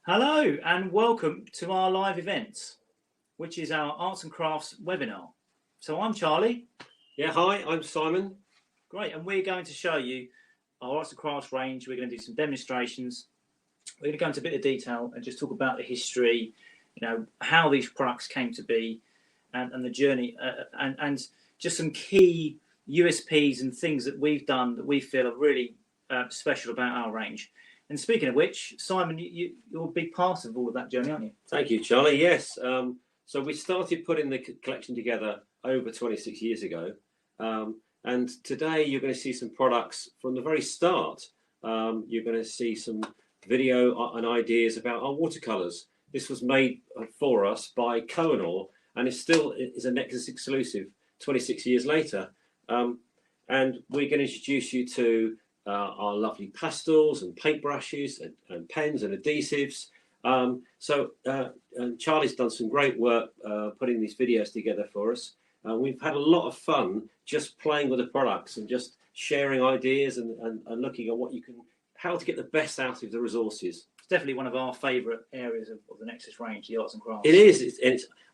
Hello and welcome to our live event, which is our Arts and Crafts webinar. So I'm Charlie. Yeah, hi, I'm Simon. Great, and we're going to show you our Arts and Crafts range. We're going to do some demonstrations. We're going to go into a bit of detail and just talk about the history, how these products came to be and the journey and just some key USPs and things that we've done that we feel are really special about our range. And speaking of which, Simon, you're a big part of all of that journey, aren't you? Thank you, Charlie. Yes. So we started putting the collection together over 26 years ago. And today you're going to see some products from the very start. You're going to see some video and ideas about our watercolours. This was made for us by Kohinoor and it still is a Nexus exclusive 26 years later. And we're going to introduce you to our lovely pastels and paintbrushes and pens and adhesives. And Charlie's done some great work putting these videos together for us. We've had a lot of fun just playing with the products and just sharing ideas and looking at how to get the best out of the resources. It's definitely one of our favourite areas of the Nexus range, the arts and crafts. It is.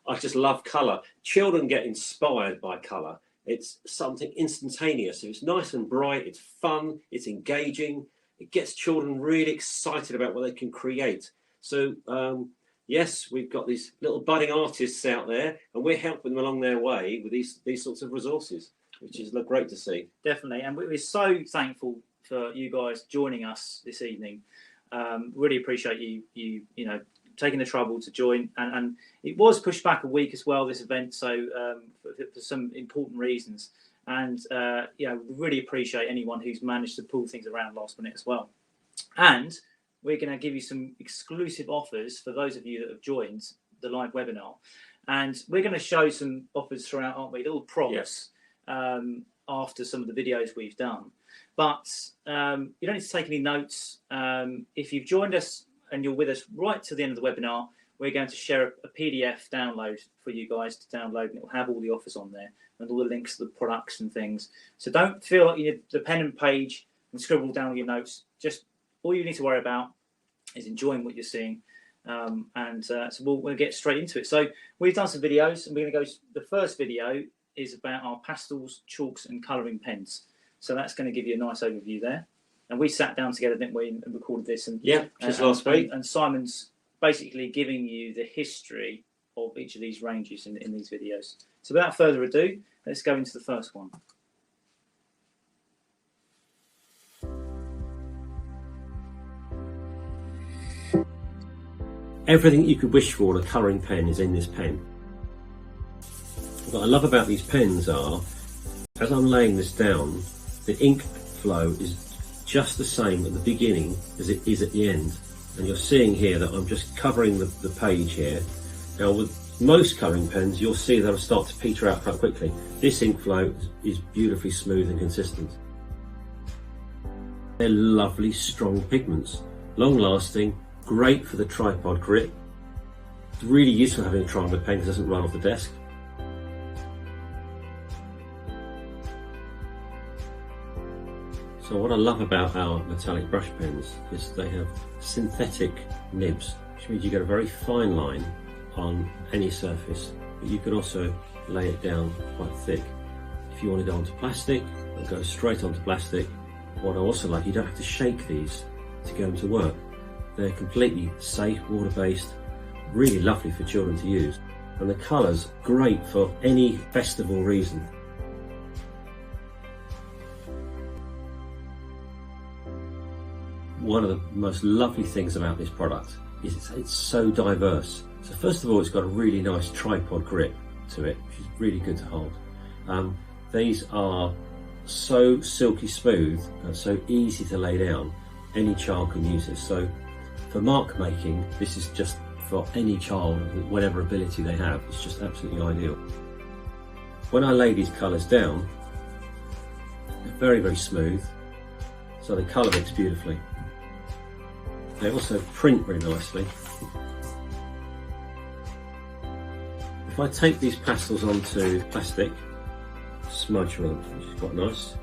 I just love colour. Children get inspired by colour. It's something instantaneous. It's nice and bright. It's fun. It's engaging. It gets children really excited about what they can create. So, yes, we've got these little budding artists out there, and we're helping them along their way with these sorts of resources, which is great to see. Definitely, and we're so thankful for you guys joining us this evening. Really appreciate you taking the trouble to join, and it was pushed back a week as well, this event, so for some important reasons, and really appreciate anyone who's managed to pull things around last minute as well. And we're going to give you some exclusive offers for those of you that have joined the live webinar, and we're going to show some offers throughout, aren't we? Little prompts. Yes. After some of the videos we've done, but you don't need to take any notes. If you've joined us and you're with us right to the end of the webinar, we're going to share a PDF download for you guys to download, and it will have all the offers on there and all the links to the products and things. So don't feel like you need the pen and page and scribble down your notes. Just all you need to worry about is enjoying what you're seeing. So we'll get straight into it. So we've done some videos, and we're going to go. The first video is about our pastels, chalks, and colouring pens. So that's going to give you a nice overview there. And we sat down together, didn't we, and recorded this. And just last week. And Simon's basically giving you the history of each of these ranges in these videos. So without further ado, let's go into the first one. Everything you could wish for in a colouring pen is in this pen. What I love about these pens are, as I'm laying this down, the ink flow is just the same at the beginning as it is at the end. And you're seeing here that I'm just covering the page here. Now with most colouring pens, you'll see they'll start to peter out quite quickly. This ink flow is beautifully smooth and consistent. They're lovely, strong pigments, long lasting, great for the tripod grip. It's really useful having a triangular pen because it doesn't run off the desk. So what I love about our metallic brush pens is they have synthetic nibs, which means you get a very fine line on any surface, but you can also lay it down quite thick. If you want to go onto plastic, it'll go straight onto plastic. What I also like, you don't have to shake these to get them to work. They're completely safe, water-based, really lovely for children to use. And the colours, great for any festival reason. One of the most lovely things about this product is it's so diverse. So first of all, it's got a really nice tripod grip to it, which is really good to hold. These are so silky smooth and so easy to lay down. Any child can use this. So for mark making, this is just for any child, whatever ability they have, it's just absolutely ideal. When I lay these colours down, they're very, very smooth, so the colour mix beautifully. They also print very nicely. If I take these pastels onto plastic, smudge them, which is quite nice.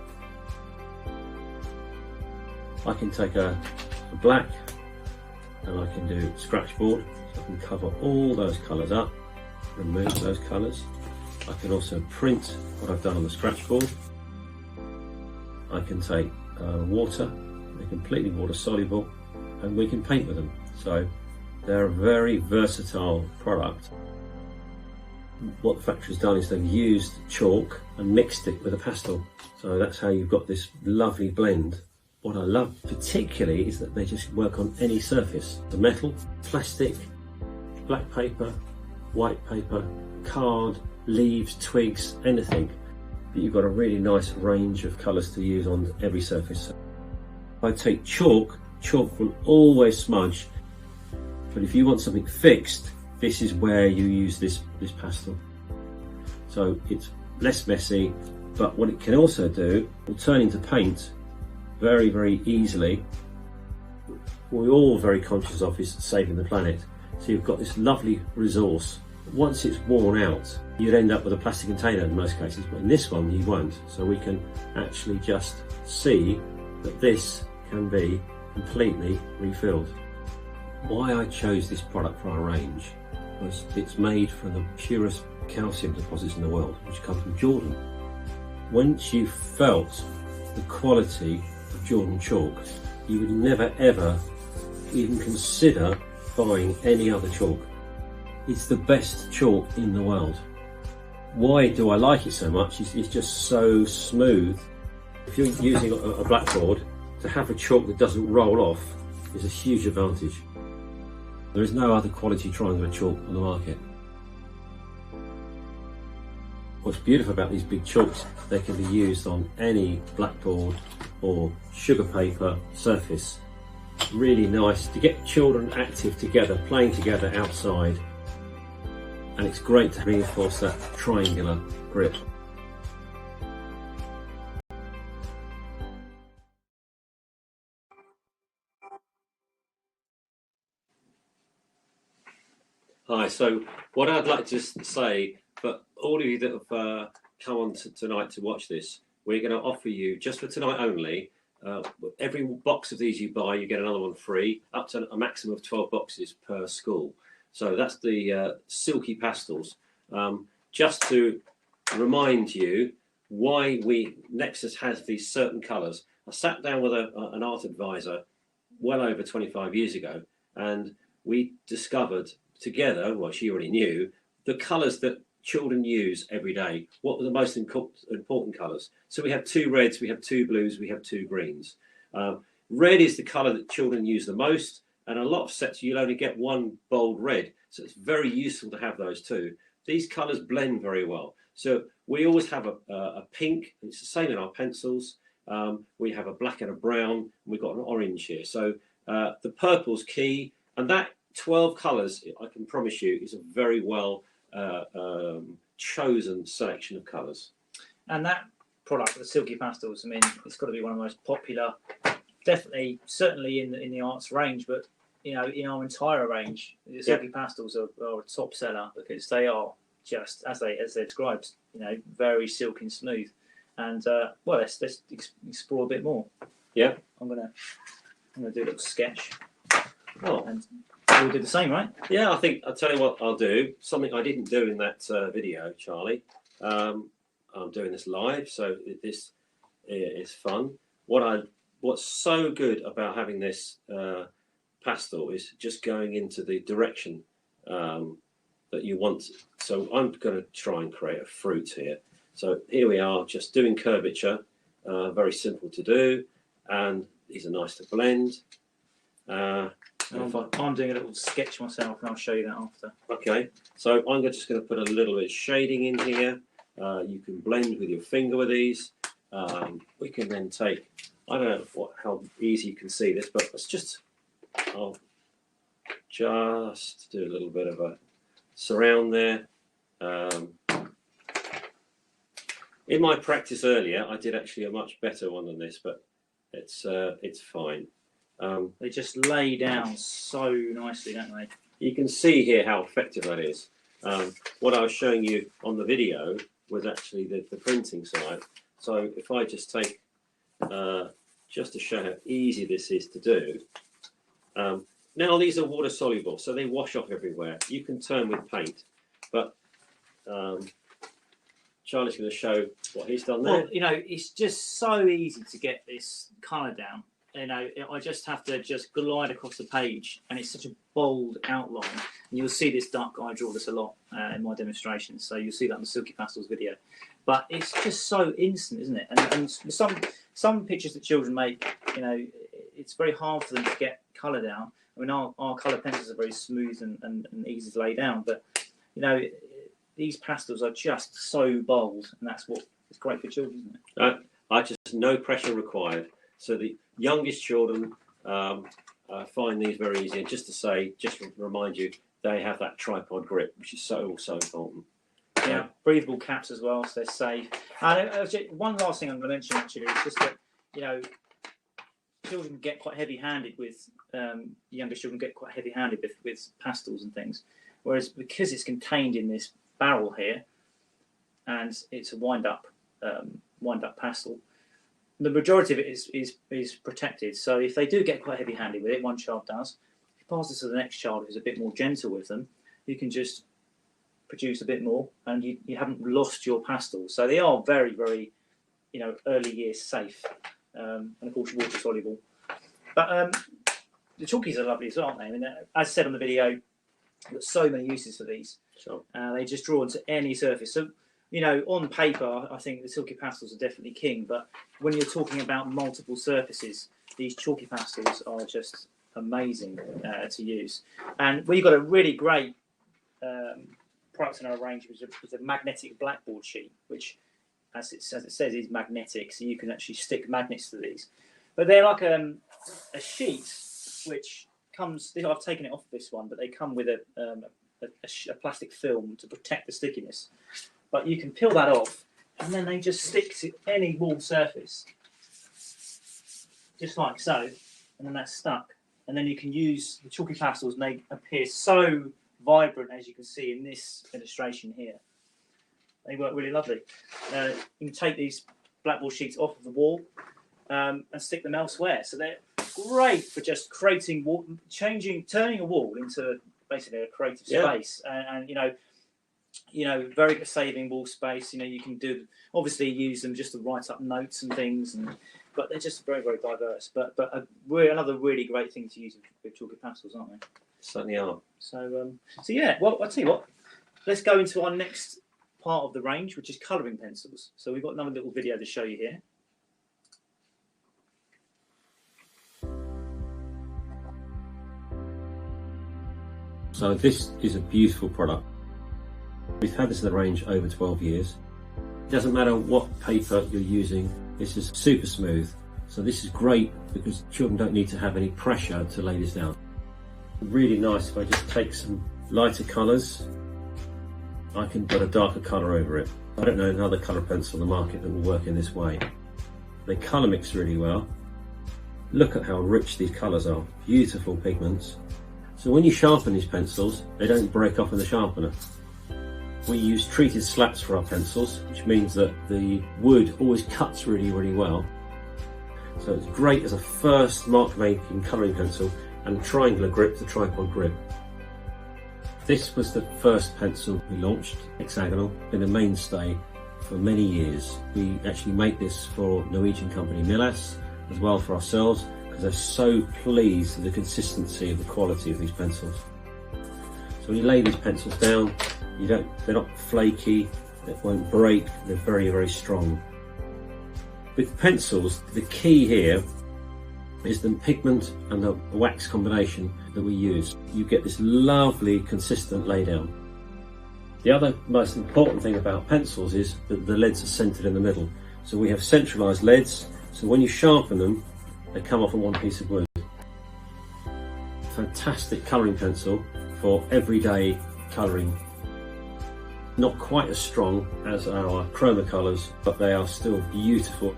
I can take a black and I can do scratch board, so I can cover all those colours up, remove those colours. I can also print what I've done on the scratch board. I can take water, they're completely water soluble, and we can paint with them. So they're a very versatile product. What the factory's done is they've used chalk and mixed it with a pastel. So that's how you've got this lovely blend. What I love particularly is that they just work on any surface. The metal, plastic, black paper, white paper, card, leaves, twigs, anything. But you've got a really nice range of colours to use on every surface. If I take chalk, chalk will always smudge. But if you want something fixed, this is where you use this pastel. So it's less messy, but what it can also do, will turn into paint very, very easily. What we're all very conscious of is saving the planet. So you've got this lovely resource. Once it's worn out, you'd end up with a plastic container in most cases, but in this one you won't. So we can actually just see that this can be completely refilled. Why I chose this product for our range was it's made from the purest calcium deposits in the world, which come from Jordan. Once you felt the quality of Jordan chalk, you would never ever even consider buying any other chalk. It's the best chalk in the world. Why do I like it so much? It's just so smooth. If you're using a blackboard, to have a chalk that doesn't roll off is a huge advantage. There is no other quality triangular chalk on the market. What's beautiful about these big chalks, they can be used on any blackboard or sugar paper surface. Really nice to get children active together, playing together outside. And it's great to reinforce that triangular grip. Hi, so what I'd like to say, for all of you that have come on tonight to watch this, we're going to offer you, just for tonight only, every box of these you buy, you get another one free, up to a maximum of 12 boxes per school. So that's the Silky pastels. Just to remind you why Nexus has these certain colours. I sat down with an art advisor well over 25 years ago, and we discovered together, well, she already knew, the colours that children use every day. What were the most important colours? So we have 2 reds, we have 2 blues, we have 2 greens. Red is the colour that children use the most, and a lot of sets you'll only get 1 bold red. So it's very useful to have those 2. These colours blend very well. So we always have a pink, and it's the same in our pencils. We have a black and a brown, and we've got an orange here. So the purple's key, and that 12 colours, I can promise you, is a very well chosen selection of colours. And that product, the Silky pastels, I mean, it's got to be one of the most popular, definitely, certainly in the arts range, but you know, in our entire range, the Silky pastels are a top seller because they are just as they described, you know, very silky and smooth. And well, let's explore a bit more. Yeah, I'm gonna do a little sketch. Oh, and we'll do the same, right? Yeah, I think I'll tell you what I'll do. Something I didn't do in that video, Charlie. I'm doing this live, so this is fun. What's so good about having this pastel is just going into the direction that you want. So I'm going to try and create a fruit here. So here we are, just doing curvature. Very simple to do, and these are nice to blend. I'm doing a little sketch myself, and I'll show you that after. Okay, so I'm just going to put a little bit of shading in here. You can blend with your finger with these. We can then take, I don't know how easy you can see this, but I'll just do a little bit of a surround there. In my practice earlier, I did actually a much better one than this, but it's fine. They just lay down so nicely, don't they? You can see here how effective that is. What I was showing you on the video was actually the printing side. So if I just take, just to show how easy this is to do, Now these are water soluble, so they wash off everywhere. You can turn with paint, but Charlie's going to show what he's done there. Well, you know, it's just so easy to get this colour down. You know, I just have to just glide across the page, and it's such a bold outline. And you'll see this dark. I draw this a lot in my demonstrations, so you'll see that in the Silky Pastels video. But it's just so instant, isn't it? And some pictures that children make, you know, it's very hard for them to get colour down. I mean, our colour pencils are very smooth and easy to lay down, but you know, these pastels are just so bold, and that's what is great for children, isn't it? I just no pressure required. So the youngest children find these very easy. And just to remind you, they have that tripod grip, which is so important. Yeah, breathable caps as well, so they're safe. And one last thing I'm going to mention actually is just that, you know, children get quite heavy-handed with youngest children get quite heavy-handed with pastels and things, whereas because it's contained in this barrel here, and it's a wind-up pastel, the majority of it is protected. So if they do get quite heavy-handed with it, one child does, if you pass this to the next child who's a bit more gentle with them, you can just produce a bit more, and you haven't lost your pastels. So they are very, very, you know, early years safe, and of course water soluble. But the chalkies are lovely as well, aren't they? I mean, as I said on the video, you've got so many uses for these. Sure. They just draw onto any surface. So, you know, on paper, I think the Silky Pastels are definitely king. But when you're talking about multiple surfaces, these chalky pastels are just amazing to use. And we've got a really great product in our range, which is a magnetic blackboard sheet, which, as it says, is magnetic. So you can actually stick magnets to these. But they're like a sheet which comes. I've taken it off this one, but they come with a plastic film to protect the stickiness. But you can peel that off, and then they just stick to any wall surface, just like so, and then that's stuck. And then you can use the chalky pastels, and they appear so vibrant, as you can see in this illustration here. They work really lovely. You can take these blackboard sheets off of the wall and stick them elsewhere. So they're great for just creating, turning a wall into basically a creative space, and you know, very saving wall space. You know, you can obviously use them just to write up notes and things, but they're just very, very diverse. But another really great thing to use with chalky pastels, aren't they? Certainly are. So yeah. Well, I'll tell you what. Let's go into our next part of the range, which is colouring pencils. So we've got another little video to show you here. So this is a beautiful product. We've had this in the range over 12 years. It doesn't matter what paper you're using, this is super smooth. So this is great because children don't need to have any pressure to lay this down. Really nice if I just take some lighter colours, I can put a darker colour over it. I don't know another colour pencil on the market that will work in this way. They colour mix really well. Look at how rich these colours are, beautiful pigments. So when you sharpen these pencils, they don't break off in the sharpener. We use treated slats for our pencils, which means that the wood always cuts really, really well. So it's great as a first mark-making colouring pencil, and triangular grip, the tripod grip. This was the first pencil we launched, hexagonal, been a mainstay for many years. We actually make this for Norwegian company Millas, as well for ourselves, because they're so pleased with the consistency of the quality of these pencils. So when you lay these pencils down, they're not flaky, they won't break, they're very, very strong. With pencils, the key here is the pigment and the wax combination that we use. You get this lovely, consistent laydown. The other most important thing about pencils is that the leads are centered in the middle. So we have centralized leads, so when you sharpen them, they come off on one piece of wood. Fantastic colouring pencil for everyday colouring. Not quite as strong as our chroma colours, but they are still beautiful.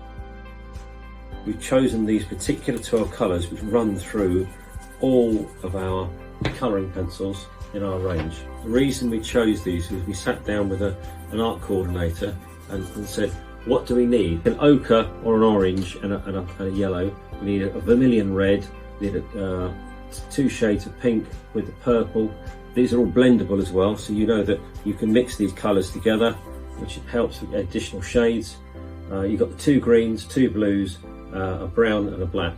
We've chosen these particular 12 colours which run through all of our colouring pencils in our range. The reason we chose these was we sat down with an art coordinator and said, what do we need? An ochre or an orange and a yellow. We need a vermilion red, we need 2 shades of pink with the purple. These are all blendable as well, so you know that you can mix these colours together, which helps with additional shades. You've got the 2 greens, 2 blues, a brown and a black.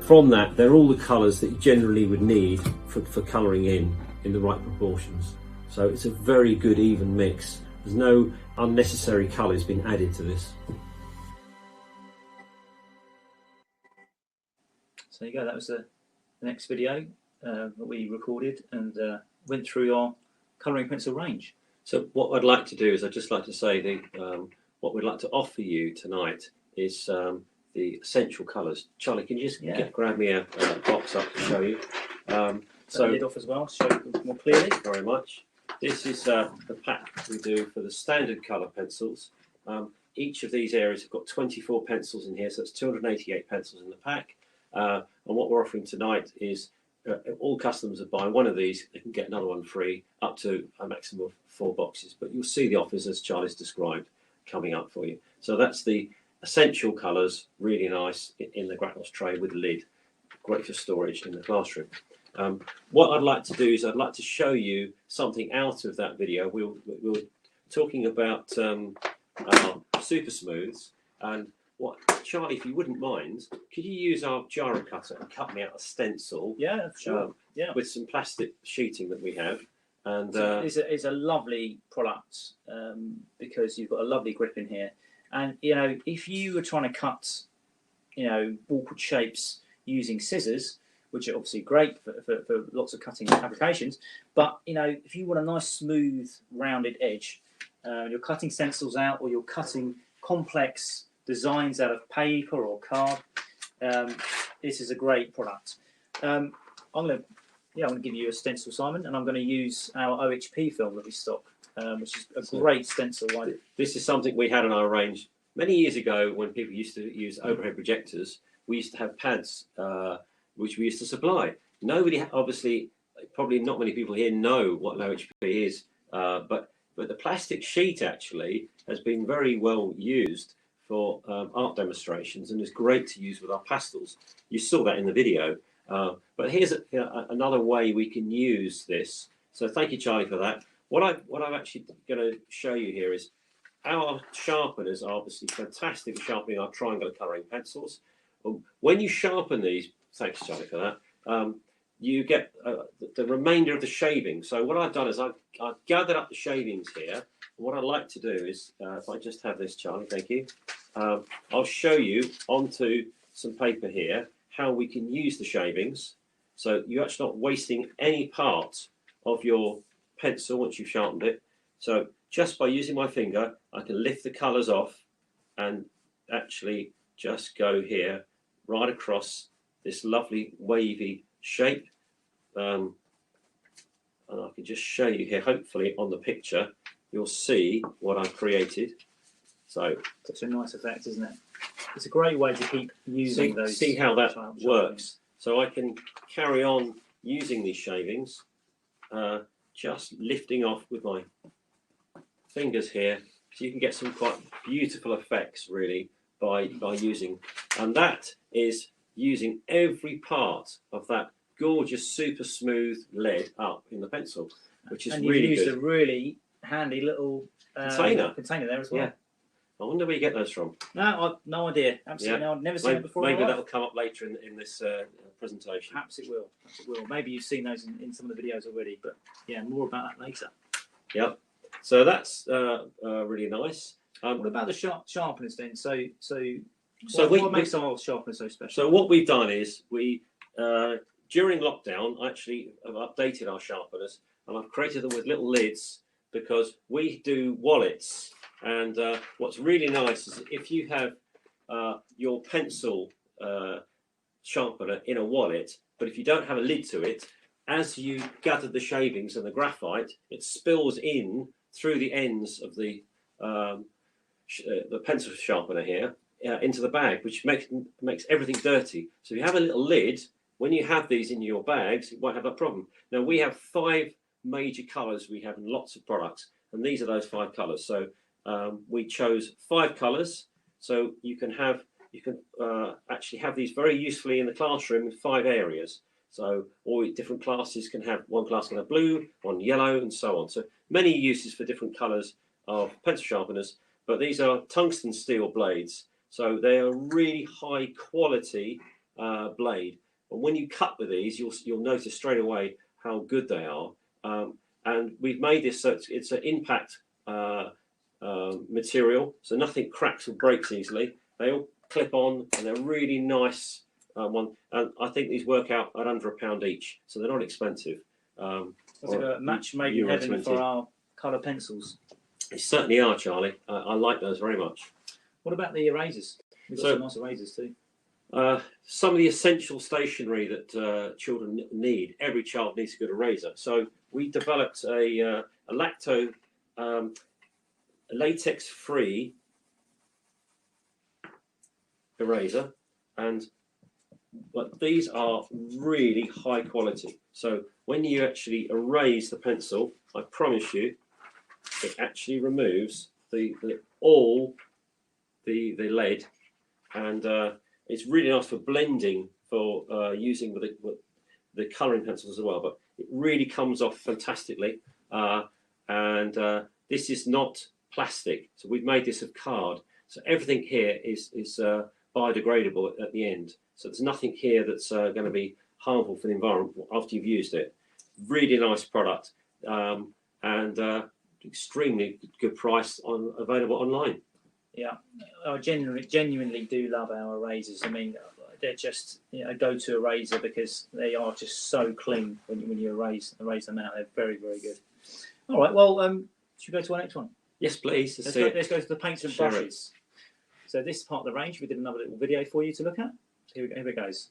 From that, they're all the colours that you generally would need for colouring in the right proportions. So it's a very good even mix. There's no unnecessary colours being added to this. So there you go, that was the next video that we recorded and went through our colouring pencil range. So what I'd like to do is I'd just like to say what we'd like to offer you tonight is the essential colours. Charlie, can you just grab me a box up to show you? So lid off as well, show it more clearly. Thank you very much. This is the pack we do for the standard colour pencils. Each of these areas have got 24 pencils in here, so that's 288 pencils in the pack. And what we're offering tonight is all customers that buy one of these, they can get another one free, up to a maximum of 4 boxes. But you'll see the offers as Charlie's described coming up for you. So that's the essential colours, really nice in the Grapples tray with a lid, great for storage in the classroom. What I'd like to do is I'd like to show you something out of that video. We're talking about our super smooths, and what, Charlie, if you wouldn't mind, could you use our gyro cutter and cut me out a stencil? Yeah, sure. With some plastic sheeting that we have. And so it's a lovely product because you've got a lovely grip in here. And you know, if you were trying to cut, you know, awkward shapes using scissors, which are obviously great for lots of cutting applications, but you know, if you want a nice smooth rounded edge, you're cutting stencils out or you're cutting complex designs out of paper or card, this is a great product. I'm going to give you a stencil, Simon, and I'm going to use our OHP film that we stock, which is a great stencil. This is something we had in our range many years ago when people used to use overhead projectors. We used to have pads which we used to supply. Nobody, obviously, probably not many people here know what OHP is, but the plastic sheet actually has been very well used for art demonstrations and is great to use with our pastels. You saw that in the video. But here's another way we can use this. So thank you, Charlie, for that. What I'm actually going to show you here is our sharpeners are obviously fantastic at sharpening our triangular colouring pencils. When you sharpen these, thanks, Charlie, for that, you get the remainder of the shavings. So what I've done is I've gathered up the shavings here. What I'd like to do is, if I just have this, Charlie, thank you. I'll show you onto some paper here how we can use the shavings, so you're actually not wasting any part of your pencil once you've sharpened it. So just by using my finger, I can lift the colours off and actually just go here right across this lovely wavy shape. And I can just show you here, hopefully on the picture, you'll see what I've created. So such a nice effect, isn't it? It's a great way to keep using those. See how that works. So I can carry on using these shavings, just lifting off with my fingers here, so you can get some quite beautiful effects really by using, and that is using every part of that gorgeous super smooth lead up in the pencil, which is really good. And you've used a really handy little container there as well. Yeah. I wonder where you get those from. No, no idea. Absolutely, no. I've never seen it before. Maybe that'll come up later in this presentation. Perhaps it will. Perhaps it will. Maybe you've seen those in some of the videos already, but yeah, more about that later. Yep. So that's really nice. What about the sharpeners then? What makes our sharpeners so special? So what we've done is we during lockdown, I actually have updated our sharpeners, and I've created them with little lids because we do wallets. And what's really nice is if you have your pencil sharpener in a wallet, but if you don't have a lid to it, as you gather the shavings and the graphite, it spills in through the ends of the pencil sharpener here into the bag, which makes everything dirty. So if you have a little lid, when you have these in your bags, you won't have that problem. Now we have 5 major colours we have in lots of products, and these are those 5 colours. So we chose 5 colours, so you can actually have these very usefully in the classroom in 5 areas. So all different classes can have, one class can have blue, one yellow, and so on. So many uses for different colours of pencil sharpeners, but these are tungsten steel blades. So they are really high quality blade. And when you cut with these, you'll notice straight away how good they are. And we've made this so it's an impact material, so nothing cracks or breaks easily. They all clip on, and they're really nice one. And I think these work out at under £1 each, so they're not expensive. It's like a match made in heaven for our colour pencils. They certainly are, Charlie. I like those very much. What about the erasers? We've got some nice erasers too. Some of the essential stationery that children need. Every child needs a good eraser. So we developed a latex-free eraser, but these are really high quality. So when you actually erase the pencil, I promise you, it actually removes all the lead, and it's really nice for blending, for using with the colouring pencils as well. But it really comes off fantastically, and this is not plastic. So we've made this of card. So everything here is biodegradable at the end. So there's nothing here that's going to be harmful for the environment after you've used it. Really nice product, and extremely good price available online. Yeah, I genuinely do love our erasers. I mean, they're just a go-to eraser because they are just so clean when you erase them out. They're very, very good. All right, well, should we go to our next one? Yes, please. Let's go to the paints and brushes. So this is part of the range. We did another little video for you to look at. Here it goes.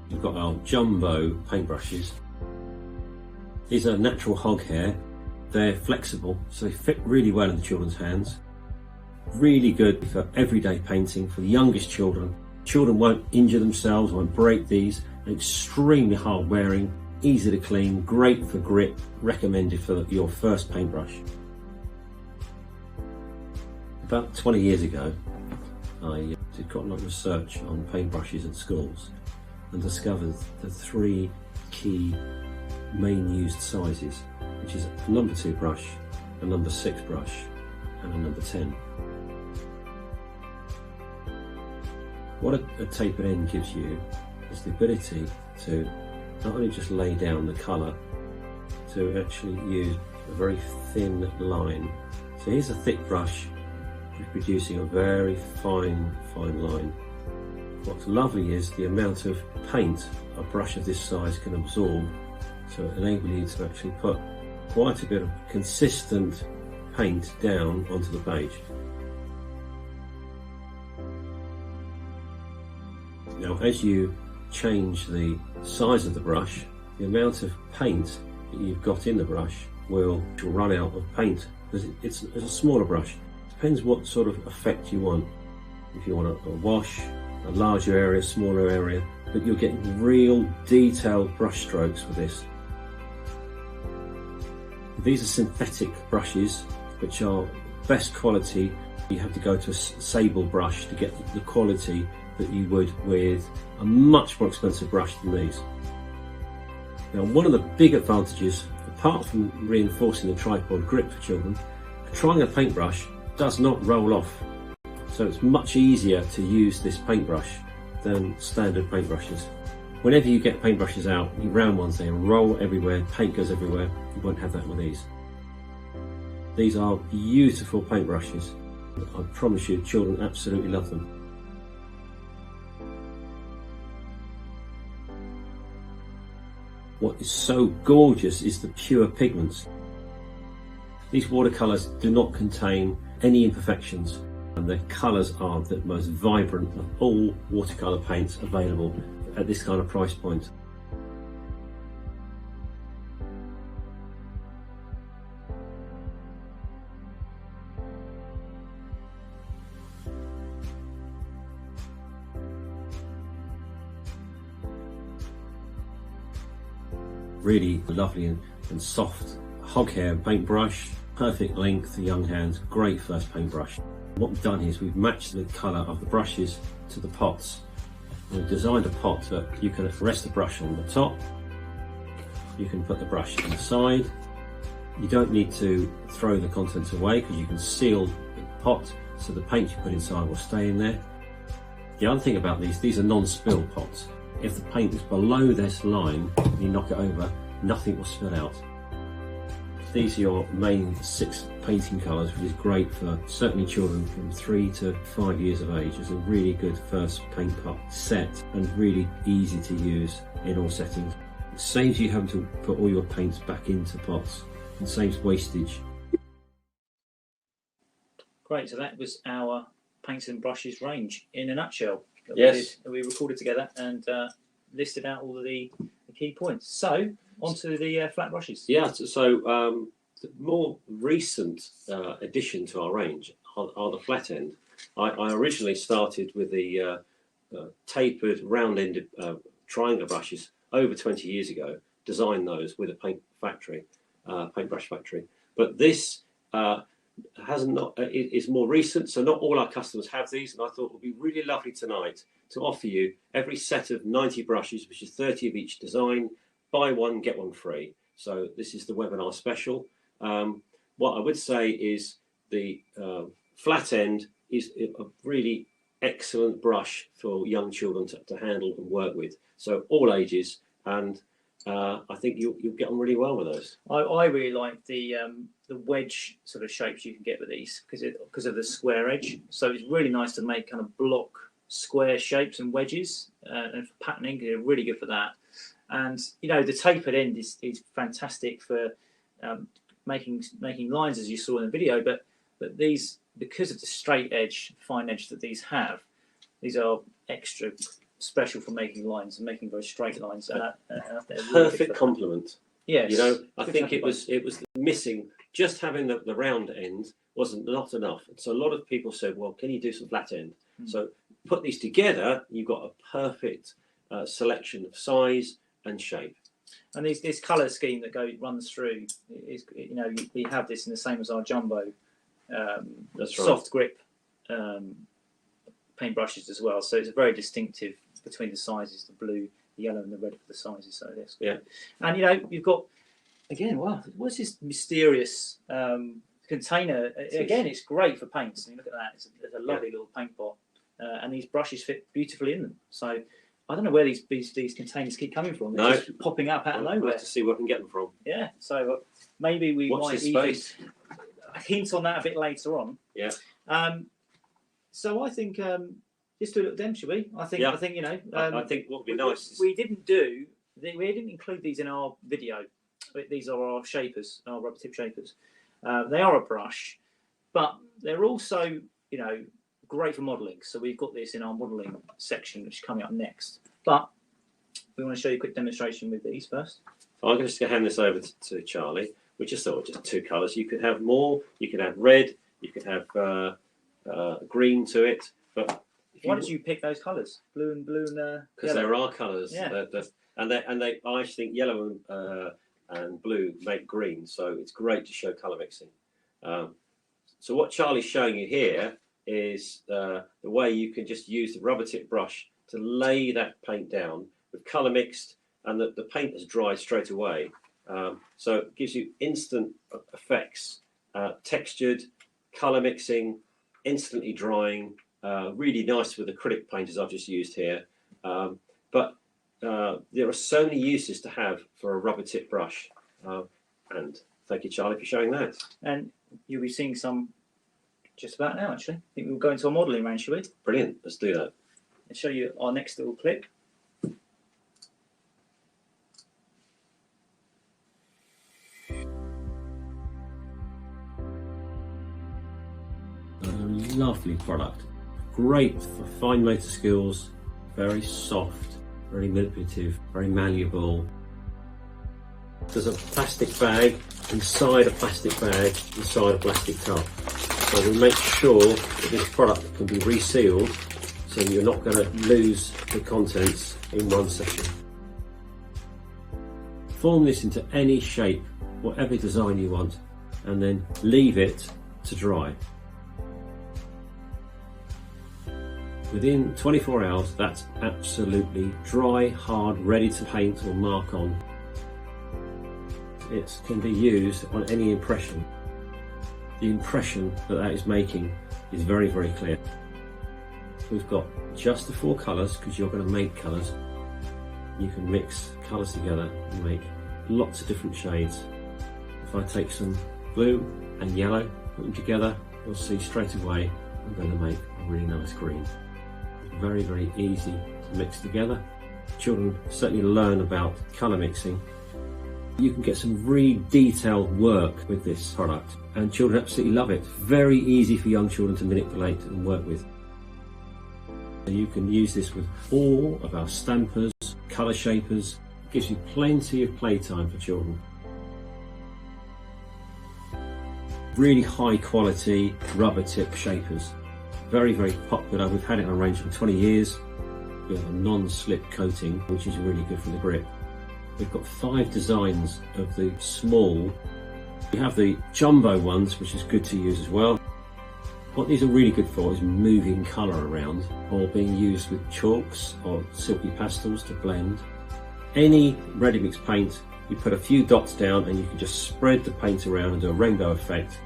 We've got our jumbo paintbrushes. These are natural hog hair. They're flexible, so they fit really well in the children's hands. Really good for everyday painting for the youngest children. Children won't injure themselves, won't break these. They're extremely hard wearing, easy to clean, great for grip, recommended for your first paintbrush. About 20 years ago, I did quite a lot of research on paintbrushes at schools and discovered the 3 key main used sizes, which is a number 2 brush, a number 6 brush, and a number 10. What a tapered end gives you is the ability to not only just lay down the colour, to actually use a very thin line. So here's a thick brush producing a very fine line. What's lovely is the amount of paint a brush of this size can absorb, so it enables you to actually put quite a bit of consistent paint down onto the page. Now, as you change the size of the brush, the amount of paint that you've got in the brush will run out of paint, because it's a smaller brush. Depends what sort of effect you want. If you want a wash, a larger area, smaller area, but you're getting real detailed brush strokes with this. These are synthetic brushes, which are best quality. You have to go to a sable brush to get the quality that you would with a much more expensive brush than these. Now, one of the big advantages, apart from reinforcing the tripod grip for children, trying a paintbrush does not roll off. So it's much easier to use this paintbrush than standard paintbrushes. Whenever you get paintbrushes out, you round ones, they roll everywhere, paint goes everywhere. You won't have that with these. These are beautiful paintbrushes. I promise you, children absolutely love them. What is so gorgeous is the pure pigments. These watercolours do not contain any imperfections, and their colours are the most vibrant of all watercolour paints available at this kind of price point. Really lovely and soft hog hair paintbrush, perfect length for young hands, great first paintbrush. What we've done is we've matched the colour of the brushes to the pots. We've designed a pot that you can rest the brush on the top, you can put the brush on the side, you don't need to throw the contents away because you can seal the pot so the paint you put inside will stay in there. The other thing about these are non-spill pots. If the paint is below this line and you knock it over, nothing will spill out. These are your main 6 painting colours, which is great for certainly children from 3 to 5 years of age. It's a really good first paint pot set and really easy to use in all settings. It saves you having to put all your paints back into pots and saves wastage. Great, so that was our paints and brushes range in a nutshell. Yes. We recorded together and listed out all of the key points. So, onto the flat brushes. Yeah, so the more recent addition to our range are the flat end. I originally started with the tapered, round-ended triangle brushes over 20 years ago, designed those with a paintbrush factory. But this is more recent, so not all our customers have these, and I thought it would be really lovely tonight to offer you every set of 90 brushes, which is 30 of each design, buy one, get one free. So this is the webinar special. What I would say is the flat end is a really excellent brush for young children to handle and work with. So all ages, and I think you'll get on really well with those. I really like the wedge sort of shapes you can get with these because of the square edge. So it's really nice to make kind of block square shapes and wedges, and for patterning, they're really good for that. And you know, the tapered end is fantastic for making lines, as you saw in the video. But these, because of the straight edge, fine edge that these have, these are extra special for making lines and making very straight lines. Perfect complement. Yes. You know, I think it was missing. Just having the round end not enough. So a lot of people said, well, can you do some flat end? So put these together, you've got a perfect selection of size and shape. And this colour scheme that runs through is, you know, we have this in the same as our jumbo That's right. soft grip paintbrushes as well. So it's very distinctive between the sizes, the blue, the yellow, and the red for the sizes. So that's good. Yeah. And you know, you've got again, wow, what's this mysterious container? Again, it's great for paints. I mean, look at that. It's a lovely little paint pot, and these brushes fit beautifully in them. So I don't know where these containers keep coming from. They're just popping up out of nowhere. We'll have to see where we can get them from. Yeah. So maybe we might even hint on that a bit later on. Yeah. So I think just do a little demo, shall we? I think you know. I think what would be nice is we didn't include these in our video. These are our shapers, our rubber tip shapers. They are a brush, but they're also, you know, great for modelling. So we've got this in our modelling section, which is coming up next. But we want to show you a quick demonstration with these first. So I'm just going to hand this over to Charlie. We just thought just 2 colours. You could have more. You could have red. You could have green to it. But why did you pick those colours? Blue and because there are colours. Yeah. And they I actually think yellow and blue make green. So it's great to show colour mixing. So what Charlie's showing you here is the way you can just use the rubber tip brush to lay that paint down with colour mixed, and the paint has dried straight away. So it gives you instant effects, textured, colour mixing, instantly drying, really nice with acrylic paint as I've just used here. But there are so many uses to have for a rubber tip brush. And thank you, Charlie, for showing that. And you'll be seeing some just about now, actually. I think we'll go into our modelling range, shall we? Brilliant, let's do that. I'll show you our next little clip. A lovely product. Great for fine motor skills, very soft, very manipulative, very malleable. There's a plastic bag inside a plastic bag inside a plastic tub. So we make sure that this product can be resealed so you're not going to lose the contents in one session. Form this into any shape, whatever design you want, and then leave it to dry. Within 24 hours, that's absolutely dry, hard, ready to paint or mark on. It can be used on any impression. The impression that is making is very, very clear. We've got just the 4 colours, because you're going to make colours. You can mix colours together and make lots of different shades. If I take some blue and yellow, put them together, you'll see straight away I'm going to make a really nice green. Very, very easy to mix together. Children certainly learn about colour mixing. You can get some really detailed work with this product, and children absolutely love it. Very easy for young children to manipulate and work with. You can use this with all of our stampers, colour shapers. It gives you plenty of playtime for children. Really high quality rubber tip shapers. Very, very popular. We've had it on range for 20 years. We have a non-slip coating, which is really good for the grip. We've got 5 designs of the small. We have the jumbo ones, which is good to use as well. What these are really good for is moving colour around, or being used with chalks or silky pastels to blend. Any ready-mix paint, you put a few dots down and you can just spread the paint around and do a rainbow effect.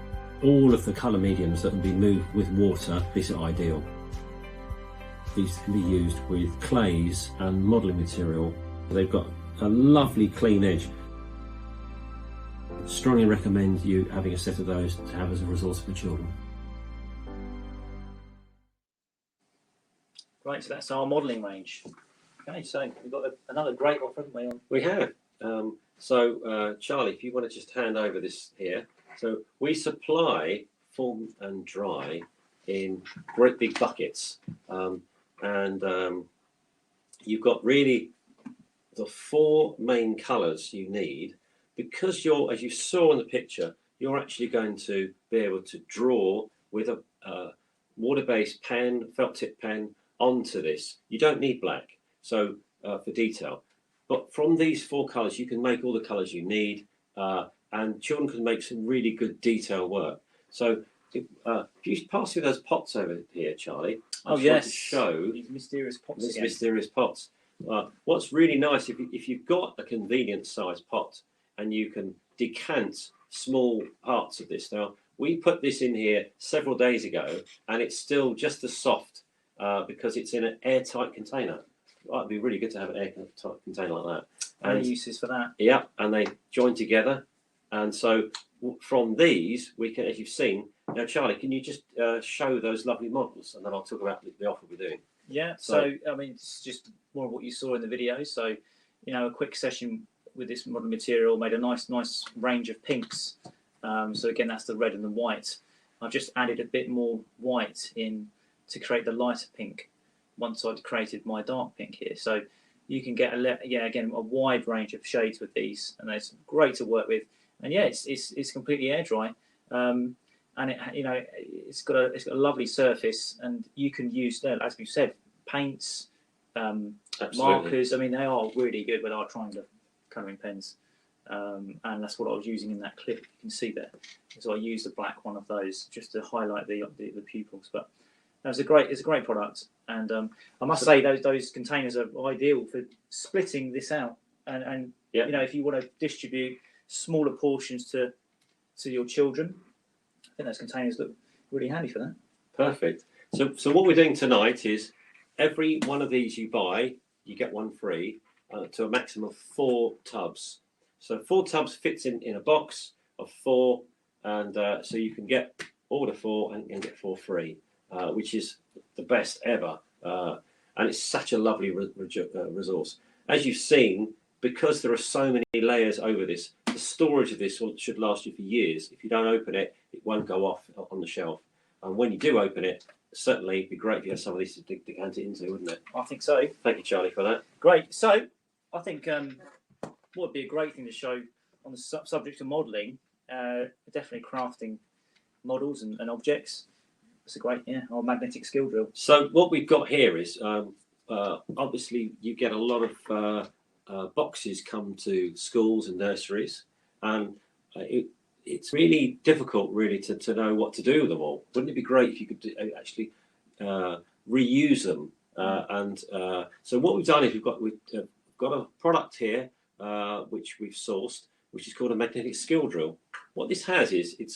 All of the colour mediums that can be moved with water, these are ideal. These can be used with clays and modelling material. They've got a lovely clean edge. Strongly recommend you having a set of those to have as a resource for children. Right, so that's our modelling range. Okay, so we've got another great offer, haven't we? We have. Charlie, if you want to just hand over this here. So we supply form and dry in great big buckets, you've got really the 4 main colours you need, because you're, as you saw in the picture, you're actually going to be able to draw with a water-based pen, felt tip pen onto this. You don't need black, so for detail. But from these 4 colours, you can make all the colours you need, and children can make some really good detail work. So if you pass me those pots over here, Charlie. Oh, yes. To show these mysterious pots. These mysterious pots. What's really nice, if you've got a convenient sized pot and you can decant small parts of this. Now, we put this in here several days ago and it's still just as soft because it's in an airtight container. It'd be really good to have an airtight container like that. And any uses for that? Yeah, and they join together. And so from these, we can, as you've seen, now Charlie, can you just show those lovely models, and then I'll talk about the offer we're doing. Yeah, so I mean, it's just more of what you saw in the video. So, you know, a quick session with this model material made a nice range of pinks. So again, that's the red and the white. I've just added a bit more white in to create the lighter pink once I'd created my dark pink here. So you can get again a wide range of shades with these, and it's great to work with. And yeah, it's completely air dry, and it's got a lovely surface, and you can use, as we've said, paints, markers. I mean, they are really good with our triangular colouring pens, and that's what I was using in that clip. You can see there. So I used a black one of those just to highlight the pupils. But it's a great product, and I must say those containers are ideal for splitting this out, and yeah. You know, if you want to distribute smaller portions to your children, I think those containers look really handy for that. Perfect. So what we're doing tonight is every one of these you buy, you get one free, to a maximum of 4 tubs. So 4 tubs fits in a box of 4, and so you can order 4 and get 4 free, which is the best ever, and it's such a lovely resource. As you've seen, because there are so many layers over this, the storage of this should last you for years. If you don't open it, it won't go off on the shelf. And when you do open it, certainly it'd be great if you had some of these to decant it into, wouldn't it? I think so. Thank you, Charlie, for that. Great. So I think what would be a great thing to show on the subject of modelling, definitely crafting models and objects. It's a great, our magnetic skill drill. So what we've got here is, obviously you get a lot of boxes come to schools and nurseries, and it's really difficult to know what to do with them all. Wouldn't it be great if you could actually reuse them. So what we've done is we've got a product here which we've sourced, which is called a magnetic skill drill. What this has is it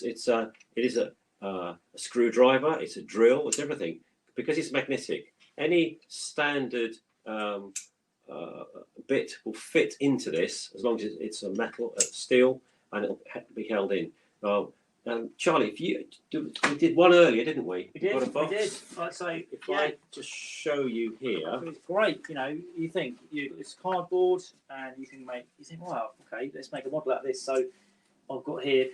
is a screwdriver, it's a drill, it's everything. Because it's magnetic, any standard bit will fit into this as long as it's a metal, steel, and it'll be held in. Charlie, we did one earlier, didn't we? We did. I'd say, if I just show you here, it's great. You know, you think it's cardboard, and you think, wow, okay, let's make a model out of this. So I've got here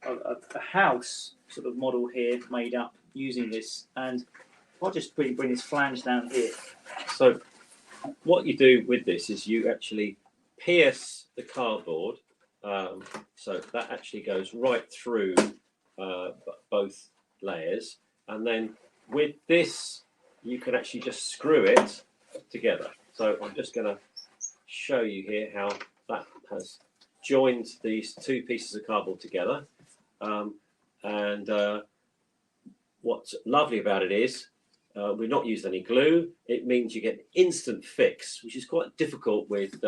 a house sort of model here made up using this, and I'll just bring this flange down here. So what you do with this is you actually pierce the cardboard, so that actually goes right through both layers, and then with this you can actually just screw it together. So I'm just going to show you here how that has joined these two pieces of cardboard together, and what's lovely about it is we've not used any glue. It means you get an instant fix, which is quite difficult with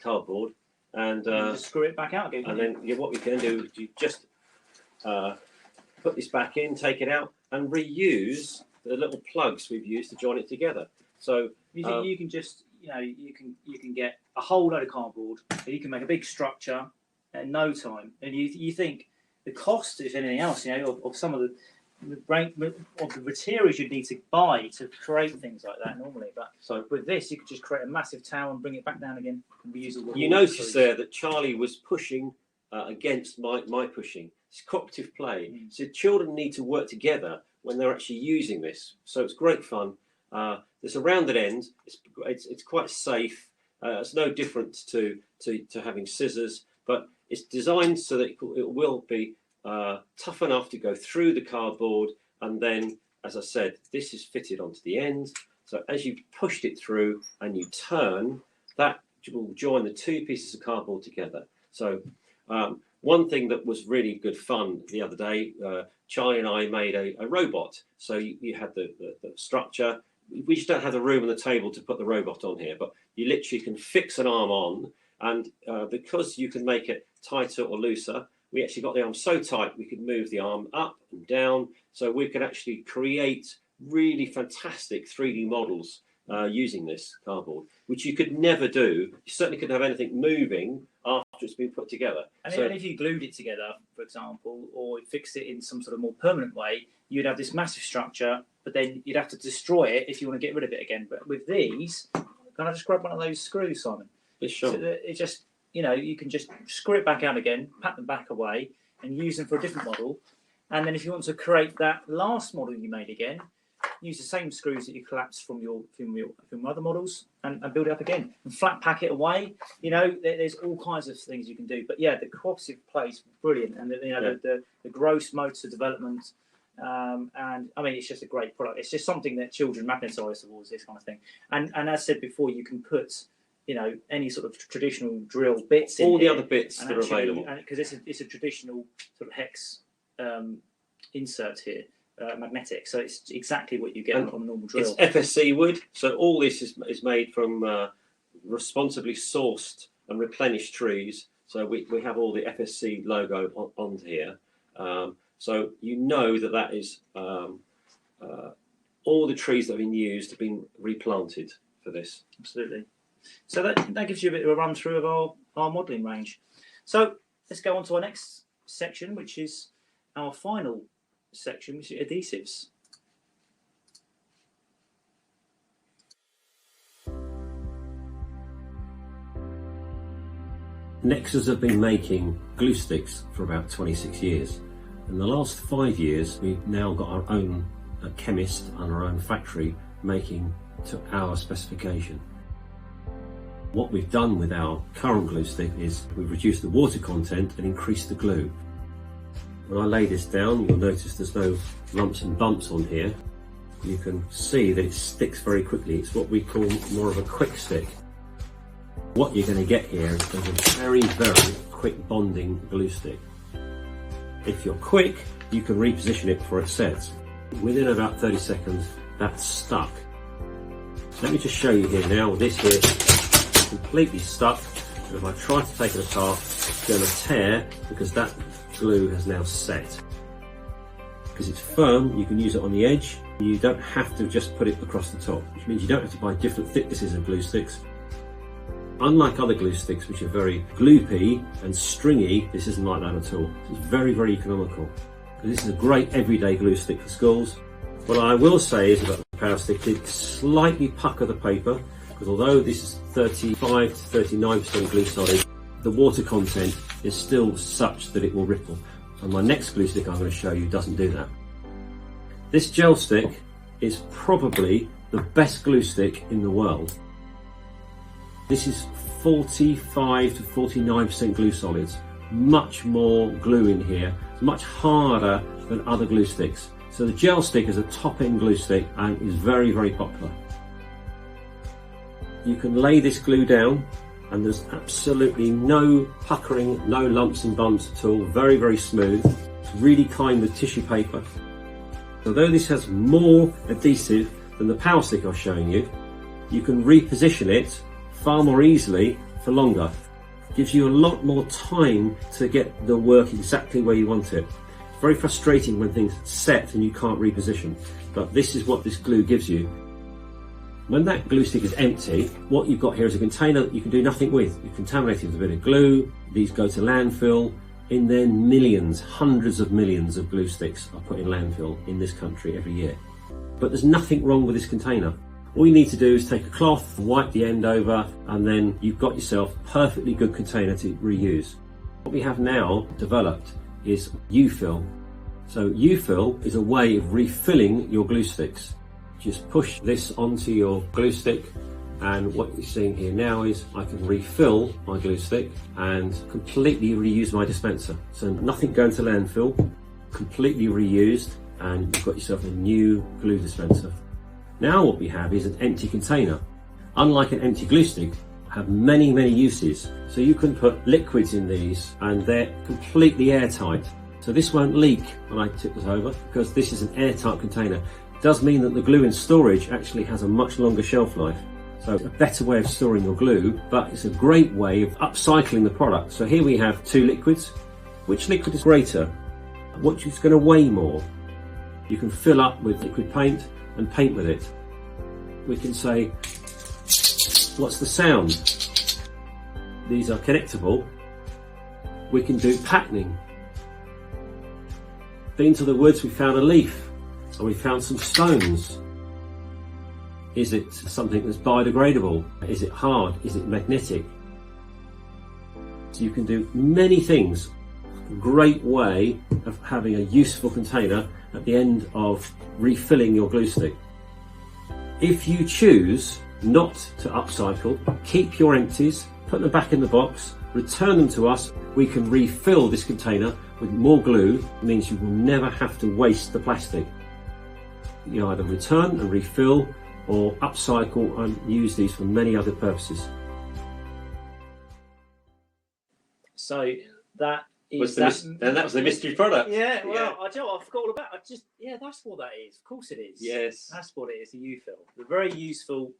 cardboard. And just screw it back out again. And then what we can do is you just put this back in, take it out, and reuse the little plugs we've used to join it together. So you can just, you can get a whole load of cardboard, and you can make a big structure in no time. And you think the cost, if anything else, of some of the materials you'd need to buy to create things like that normally, but so with this you could just create a massive tower and bring it back down again and reuse all the You notice there that Charlie was pushing against my pushing. It's cooperative play. So children need to work together when they're actually using this. So it's great fun. There's a rounded end. It's quite safe. It's no different to having scissors, but it's designed so that it will be tough enough to go through the cardboard, and then, as I said, this is fitted onto the end. So as you've pushed it through and you turn, that will join the two pieces of cardboard together. So one thing that was really good fun the other day, Charlie and I made a robot. So you had the structure. We just don't have the room on the table to put the robot on here, but you literally can fix an arm on, and because you can make it tighter or looser, we actually got the arm so tight we could move the arm up and down. So we could actually create really fantastic 3D models using this cardboard, which you could never do. You certainly couldn't have anything moving after it's been put together. And if you glued it together, for example, or fixed it in some sort of more permanent way, you'd have this massive structure, but then you'd have to destroy it if you want to get rid of it again. But with these, can I just grab one of those screws, Simon? Yes, sure. So it just, you can just screw it back out again, pat them back away, and use them for a different model. And then if you want to create that last model you made again, use the same screws that you collapsed from your other models and build it up again. And flat pack it away. There's all kinds of things you can do. But yeah, the cooperative play is brilliant. And the gross motor development. And I mean, it's just a great product. It's just something that children magnetise towards, this kind of thing. And as I said before, you can put any sort of traditional drill bits in all the here, other bits that are available, because it's a traditional sort of hex insert here, magnetic, so it's exactly what you get on a normal drill. It's FSC wood, so all this is made from responsibly sourced and replenished trees. So we have all the FSC logo on here, so that is all the trees that have been used have been replanted for this. Absolutely. So that gives you a bit of a run through of our modelling range. So let's go on to our next section, which is our final section, which is adhesives. Nexus have been making glue sticks for about 26 years. In the last 5 years, we've now got our own chemist and our own factory making to our specification. What we've done with our current glue stick is we've reduced the water content and increased the glue. When I lay this down, you'll notice there's no lumps and bumps on here. You can see that it sticks very quickly. It's what we call more of a quick stick. What you're going to get here is a very, very quick bonding glue stick. If you're quick, you can reposition it for its set. Within about 30 seconds, that's stuck. Let me just show you here now. This here is completely stuck, and if I try to take it apart, it's going to tear because that glue has now set. Because it's firm, you can use it on the edge. You don't have to just put it across the top, which means you don't have to buy different thicknesses of glue sticks. Unlike other glue sticks, which are very gloopy and stringy, this isn't like that at all. It's very, very economical. This is a great everyday glue stick for schools. What I will say is about the power stick, it slightly pucker the paper, because although this is 35 to 39% glue solid, the water content is still such that it will ripple. And my next glue stick I'm going to show you doesn't do that. This gel stick is probably the best glue stick in the world. This is 45 to 49% glue solids. Much more glue in here. It's much harder than other glue sticks. So the gel stick is a top-end glue stick and is very, very popular. You can lay this glue down and there's absolutely no puckering, no lumps and bumps at all. Very, very smooth. It's really kind with tissue paper. Although this has more adhesive than the power stick I was showing you, you can reposition it far more easily for longer. It gives you a lot more time to get the work exactly where you want it. It's very frustrating when things set and you can't reposition, but this is what this glue gives you. When that glue stick is empty, what you've got here is a container that you can do nothing with. You contaminate it with a bit of glue, these go to landfill. In then millions, hundreds of millions of glue sticks are put in landfill in this country every year. But there's nothing wrong with this container. All you need to do is take a cloth, wipe the end over, and then you've got yourself a perfectly good container to reuse. What we have now developed is U-fill. So U-fill is a way of refilling your glue sticks. Just push this onto your glue stick, and what you're seeing here now is I can refill my glue stick and completely reuse my dispenser. So nothing going to landfill, completely reused, and you've got yourself a new glue dispenser. Now what we have is an empty container. Unlike an empty glue stick, have many, many uses. So you can put liquids in these and they're completely airtight. So this won't leak when I tip this over because this is an airtight container. It does mean that the glue in storage actually has a much longer shelf life. So a better way of storing your glue, but it's a great way of upcycling the product. So here we have two liquids. Which liquid is greater? Which is going to weigh more? You can fill up with liquid paint and paint with it. We can say, what's the sound? These are connectable. We can do patterning. Been to the woods, we found a leaf, and we found some stones. Is it something that's biodegradable? Is it hard? Is it magnetic? So you can do many things. A great way of having a useful container at the end of refilling your glue stick. If you choose not to upcycle, keep your empties, put them back in the box, return them to us. We can refill this container with more glue. It means you will never have to waste the plastic. You either return and refill or upcycle and use these for many other purposes. So that is and that was the mystery product. Yeah, well, I do. I forgot all about. That's what that is. Of course it is. Yes, that's what it is. The U-fill, the very useful,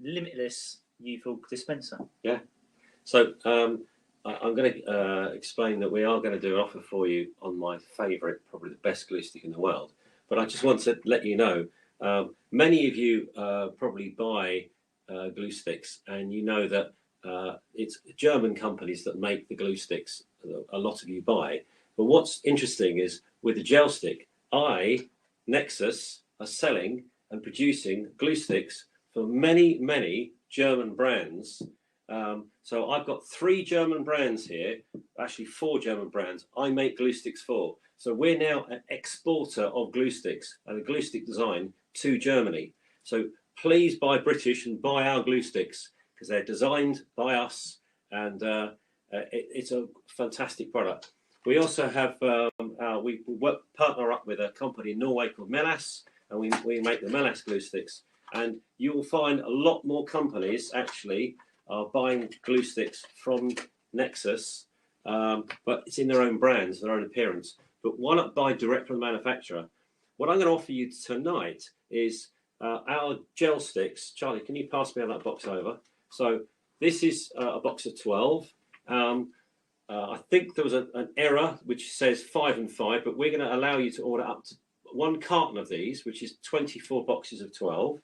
limitless U-fill dispenser. Yeah. So I'm going to explain that we are going to do an offer for you on my favourite, probably the best glue stick in the world. But I just want to let you know. Many of you probably buy glue sticks, and you know that it's German companies that make the glue sticks. A lot of you buy. But what's interesting is with the gel stick, Nexus, are selling and producing glue sticks for many, many German brands. So I've got 3 German brands here, actually 4 German brands I make glue sticks for. So we're now an exporter of glue sticks and a glue stick design to Germany. So please buy British and buy our glue sticks because they're designed by us, and it's a fantastic product. We also have we partner up with a company in Norway called Melas, and we make the Melas glue sticks. And you will find a lot more companies actually are buying glue sticks from Nexus, but it's in their own brands, their own appearance. But why not buy direct from the manufacturer? What I'm going to offer you tonight is our gel sticks. Charlie, can you pass me that box over? So this is a box of 12. I think there was an error which says 5 and 5, but we're going to allow you to order up to 1 carton of these, which is 24 boxes of 12,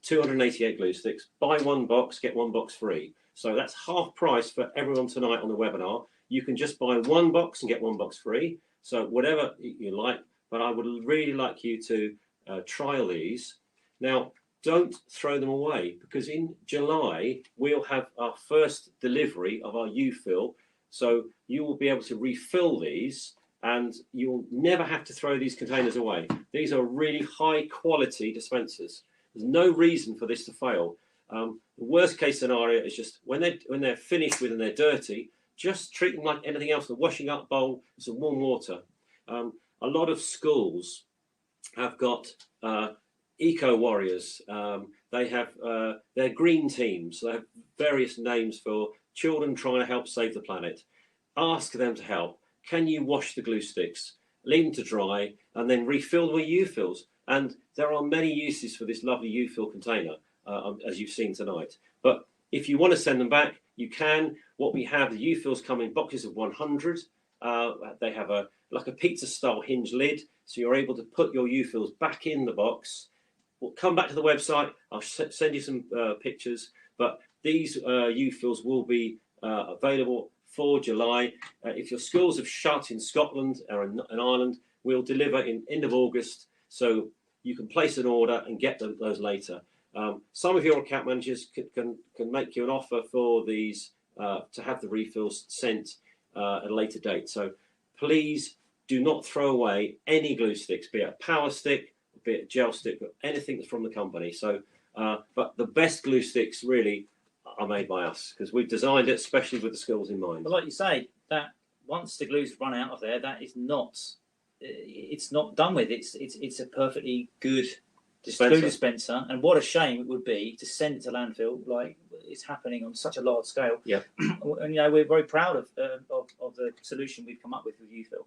288 glue sticks. Buy 1 box, get 1 box free. So that's half price for everyone tonight on the webinar. You can just buy 1 box and get 1 box free. So whatever you like, but I would really like you to trial these. Now, don't throw them away, because in July, we'll have our first delivery of our U-fill. So you will be able to refill these, and you'll never have to throw these containers away. These are really high quality dispensers. There's no reason for this to fail. The worst case scenario is just when they're finished with and they're dirty, just treat them like anything else. A washing up bowl, some warm water. A lot of schools have got eco warriors. They have their green teams. They have various names for children trying to help save the planet. Ask them to help. Can you wash the glue sticks, leave them to dry, and then refill them with U-fills? And there are many uses for this lovely U-fill container, as you've seen tonight. But if you want to send them back, you can. What we have, the U-fills come in boxes of 100. They have like a pizza-style hinge lid, so you're able to put your U-fills back in the box. We'll come back to the website. I'll send you some pictures. But these U-fills will be available for July. If your schools have shut in Scotland or in Ireland, we'll deliver in end of August. So you can place an order and get those later. Some of your account managers can make you an offer for these to have the refills sent at a later date. So please do not throw away any glue sticks, be it a power stick, be it a gel stick, but anything that's from the company. So, but the best glue sticks really are made by us, because we've designed it especially with the schools in mind. But like you say, that once the glue's run out of there, that is not, it's not done with. It's a perfectly good glue dispenser, and what a shame it would be to send it to landfill like it's happening on such a large scale. Yeah, and we're very proud of the solution we've come up with U-fill.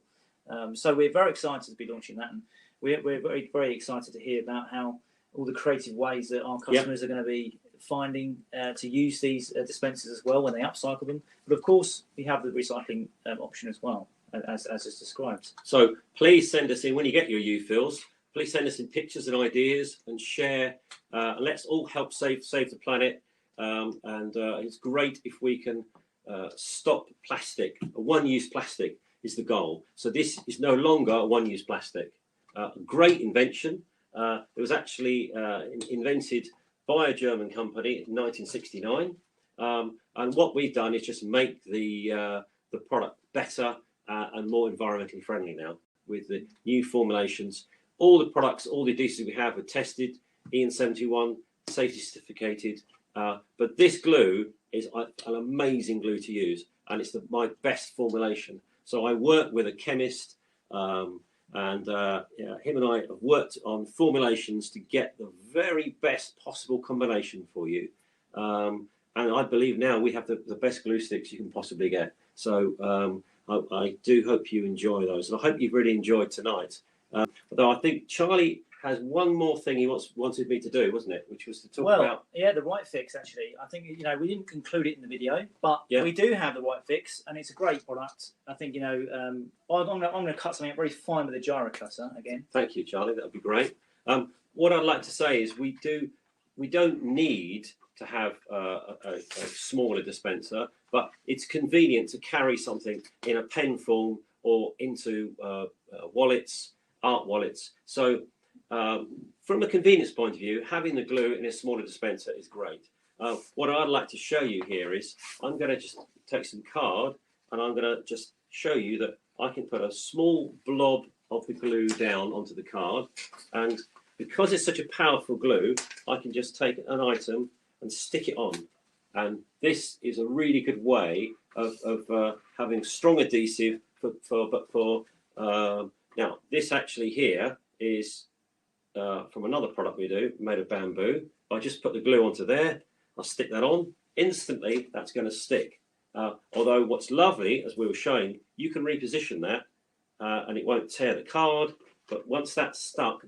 So we're very excited to be launching that, and we're very, very excited to hear about how all the creative ways that our customers are going to be finding to use these dispensers as well when they upcycle them. But of course, we have the recycling option as well, as is described. So please send us in when you get your U-fills. Please send us in pictures and ideas and share. Let's all help save the planet. And it's great if we can stop plastic. A one-use plastic is the goal. So this is no longer a one-use plastic. Great invention. It was actually invented by a German company in 1969. And what we've done is just make the product better and more environmentally friendly now with the new formulations. All the products, all the adhesives we have are tested, EN71, safety certificated. But this glue is an amazing glue to use, and it's my best formulation. So I work with a chemist, and him and I have worked on formulations to get the very best possible combination for you. And I believe now we have the best glue sticks you can possibly get. So I do hope you enjoy those, and I hope you've really enjoyed tonight. Although I think Charlie has one more thing he wanted me to do, wasn't it? Which was to talk about. Yeah, the White Fix. Actually, I think we didn't include it in the video, but we do have the White Fix, and it's a great product. I think I'm going to cut something very fine with a gyro cutter again. Thank you, Charlie. That would be great. What I'd like to say is we don't need to have a smaller dispenser, but it's convenient to carry something in a pen form or into wallets, art wallets. So from a convenience point of view, having the glue in a smaller dispenser is great. What I'd like to show you here is I'm going to just take some card, and I'm going to just show you that I can put a small blob of the glue down onto the card, and because it's such a powerful glue, I can just take an item and stick it on. And this is a really good way of having strong adhesive now this actually here is from another product we do made of bamboo. I just put the glue onto there, I'll stick that on, instantly that's going to stick. Although what's lovely, as we were showing, you can reposition that and it won't tear the card, But once that's stuck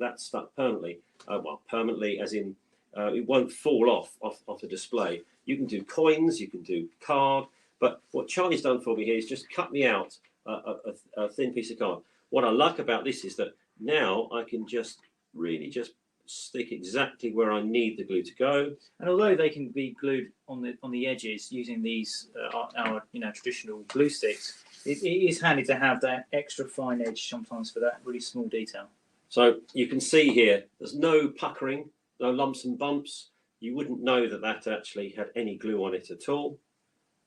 permanently. Well, permanently as in it won't fall off the display. You can do coins, you can do card, but what Charlie's done for me here is just cut me out a thin piece of card. What I like about this is that now I can just really just stick exactly where I need the glue to go. And although they can be glued on the edges using these our traditional glue sticks, it is handy to have that extra fine edge sometimes for that really small detail. So you can see here, there's no puckering, no lumps and bumps. You wouldn't know that actually had any glue on it at all.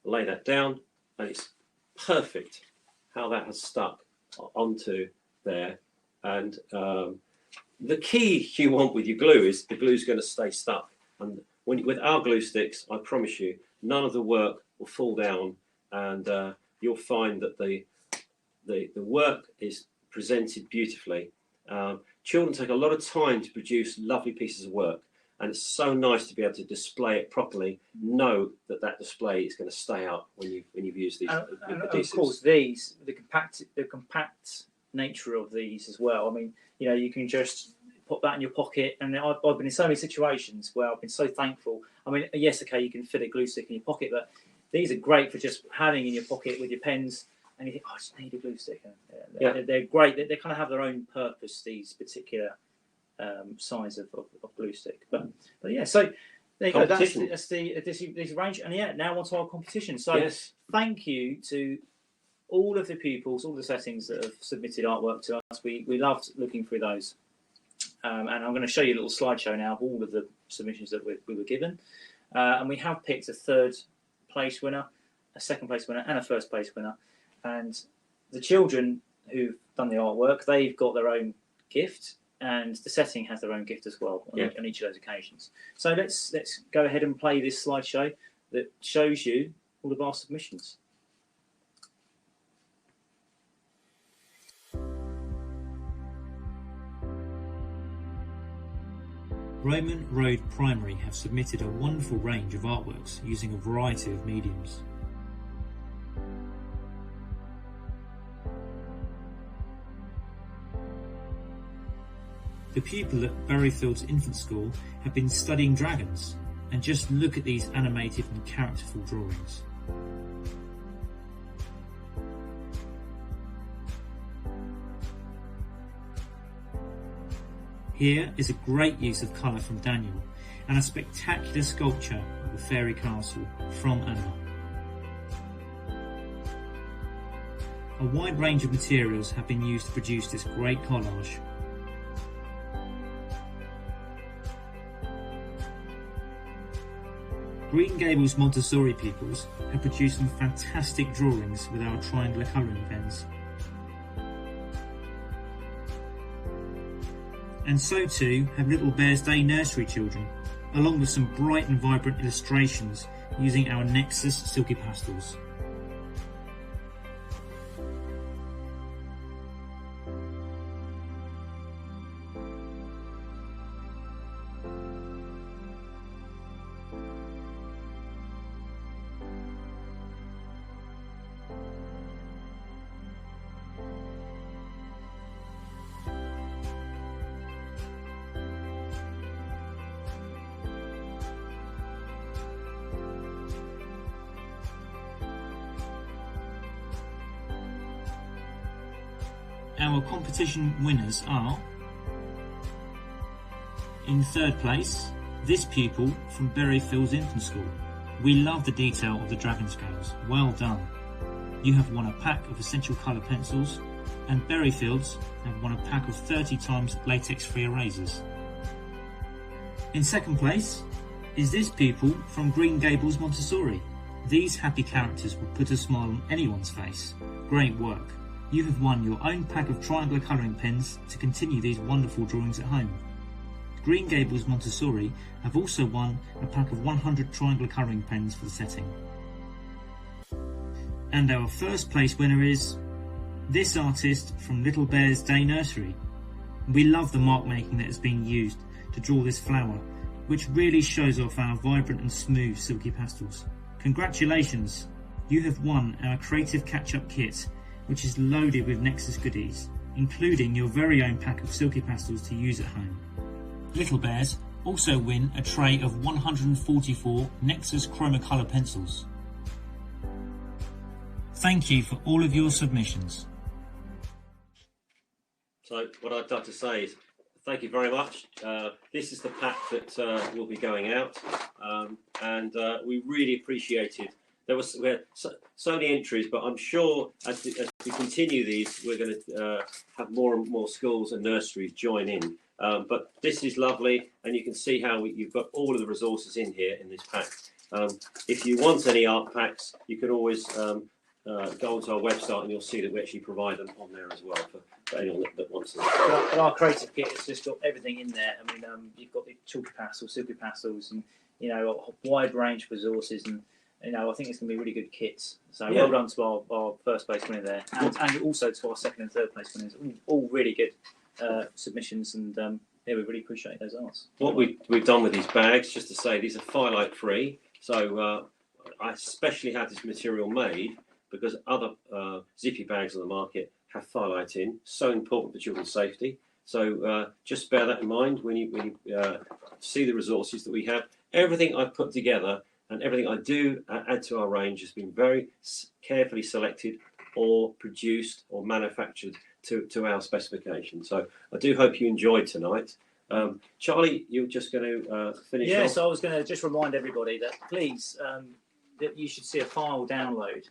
Lay that down, and it's perfect how that has stuck onto there. And the key you want with your glue is the glue's going to stay stuck. And with our glue sticks, I promise you, none of the work will fall down, and you'll find that the work is presented beautifully. Children take a lot of time to produce lovely pieces of work, and it's so nice to be able to display it properly. Know that display is going to stay up when you've used these. And of course, the compact nature of these as well. I mean, you can just put that in your pocket, and I've been in so many situations where I've been so thankful. I mean, yes, okay, you can fit a glue stick in your pocket, but these are great for just having in your pocket with your pens. And you think, I just need a glue stick. They're great. They kind of have their own purpose, these particular size of glue stick. But yeah, so there you go. That's the Adhesive range. And now onto our competition. So yes. Thank you to all of the pupils, all the settings that have submitted artwork to us. We loved looking through those. And I'm going to show you a little slideshow now of all of the submissions that we were given. And we have picked a third place winner, a second place winner, and a first place winner. And the children who've done the artwork, they've got their own gift, and the setting has their own gift as well on each of those occasions. So let's go ahead and play this slideshow that shows you all of our submissions. Roman Road Primary have submitted a wonderful range of artworks using a variety of mediums. The pupil at Berryfields Infant School have been studying dragons, and just look at these animated and characterful drawings. Here is a great use of colour from Daniel, and a spectacular sculpture of the fairy castle from Anna. A wide range of materials have been used to produce this great collage. Green Gables Montessori pupils have produced some fantastic drawings with our triangular colouring pens. And so too have Little Bears Day nursery children, along with some bright and vibrant illustrations using our Nexus Silky pastels. Our competition winners are: in third place, this pupil from Berryfields Infant School. We love the detail of the dragon scales, well done. You have won a pack of essential colour pencils, and Berryfields have won a pack of 30 times latex-free erasers. In second place is this pupil from Green Gables Montessori. These happy characters will put a smile on anyone's face. Great work. You have won your own pack of triangular colouring pens to continue these wonderful drawings at home. Green Gables Montessori have also won a pack of 100 triangular colouring pens for the setting. And our first place winner is this artist from Little Bears Day Nursery. We love the mark making that has been used to draw this flower, which really shows off our vibrant and smooth silky pastels. Congratulations! You have won our creative catch-up kit, which is loaded with Nexus goodies, including your very own pack of Silky pastels to use at home. Little Bears also win a tray of 144 Nexus Chromacolour pencils. Thank you for all of your submissions. So what I'd like to say is thank you very much. This is the pack that will be going out, and we really appreciated. We had so many entries, but I'm sure as we continue these, we're going to have more and more schools and nurseries join in. But this is lovely, and you can see how you've got all of the resources in here in this pack. If you want any art packs, you can always go onto our website, and you'll see that we actually provide them on there as well for anyone that wants them. And our creative kit has just got everything in there. I mean, you've got the chalky pastels, Silky pastels, and a wide range of resources, and I think it's going to be really good kits. So well done to our first place winner there, and also to our second and third place winners. All really good submissions, and we really appreciate those arts. What we've done with these bags, just to say, these are firelight free. So I especially had this material made because other zippy bags on the market have firelight in. So important for children's safety. So just bear that in mind when you see the resources that we have. Everything I've put together and everything I do add to our range has been very carefully selected or produced or manufactured to our specifications. So I do hope you enjoyed tonight. Charlie, you're just going to finish off? Yes, I was going to just remind everybody that please, that you should see a file download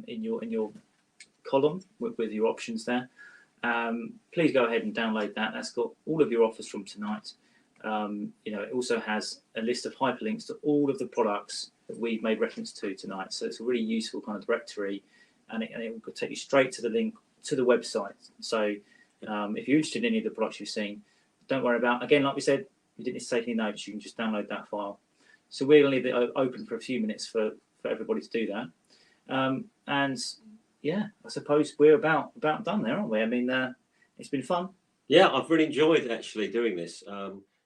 in your column with your options there. Please go ahead and download that. That's got all of your offers from tonight. It also has a list of hyperlinks to all of the products that we've made reference to tonight. So it's a really useful kind of directory, and it will take you straight to the link to the website. So if you're interested in any of the products you've seen, don't worry about. Again, like we said, you didn't need to take any notes. You can just download that file. So we're going to leave it open for a few minutes for everybody to do that. And yeah, I suppose we're about done there, aren't we? I mean, it's been fun. Yeah, I've really enjoyed actually doing this.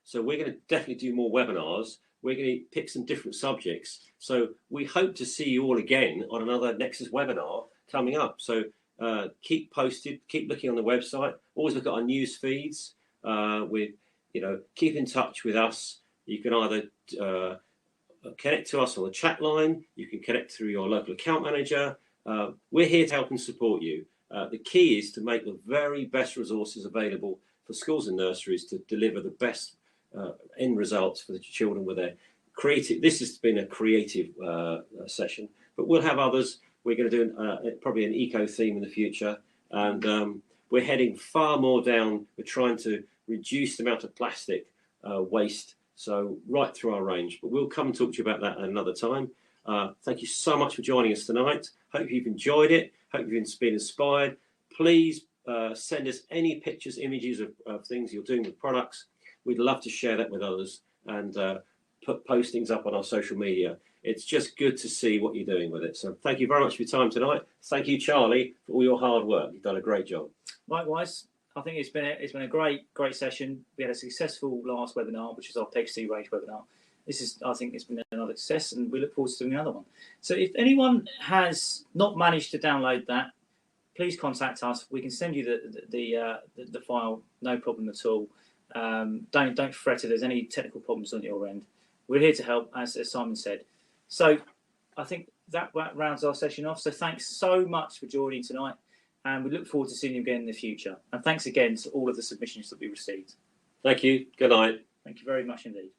So we're going to definitely do more webinars. We're going to pick some different subjects. So we hope to see you all again on another Nexus webinar coming up. So keep posted, keep looking on the website. Always look at our news feeds. Keep in touch with us. You can either connect to us on the chat line. You can connect through your local account manager. We're here to help and support you. The key is to make the very best resources available for schools and nurseries to deliver the best end results for the children with their creative. This has been a creative session, but we'll have others. We're going to do probably an eco theme in the future, and we're heading far more down. We're trying to reduce the amount of plastic waste, so right through our range. But we'll come and talk to you about that at another time. Thank you so much for joining us tonight. Hope you've enjoyed it. Hope you've been inspired. Please send us any pictures, images of things you're doing with products. We'd love to share that with others and put postings up on our social media. It's just good to see what you're doing with it. So thank you very much for your time tonight. Thank you, Charlie, for all your hard work. You've done a great job. Likewise, I think it's been a great session. We had a successful last webinar, which is our Peg range webinar. I think it's been another success, and we look forward to doing another one. So if anyone has not managed to download that, please contact us. We can send you the file, no problem at all. Don't fret if there's any technical problems on your end. We're here to help, as Simon said. So I think that rounds our session off. So thanks so much for joining tonight, and we look forward to seeing you again in the future. And thanks again to all of the submissions that we received. Thank you. Good night. Thank you very much indeed.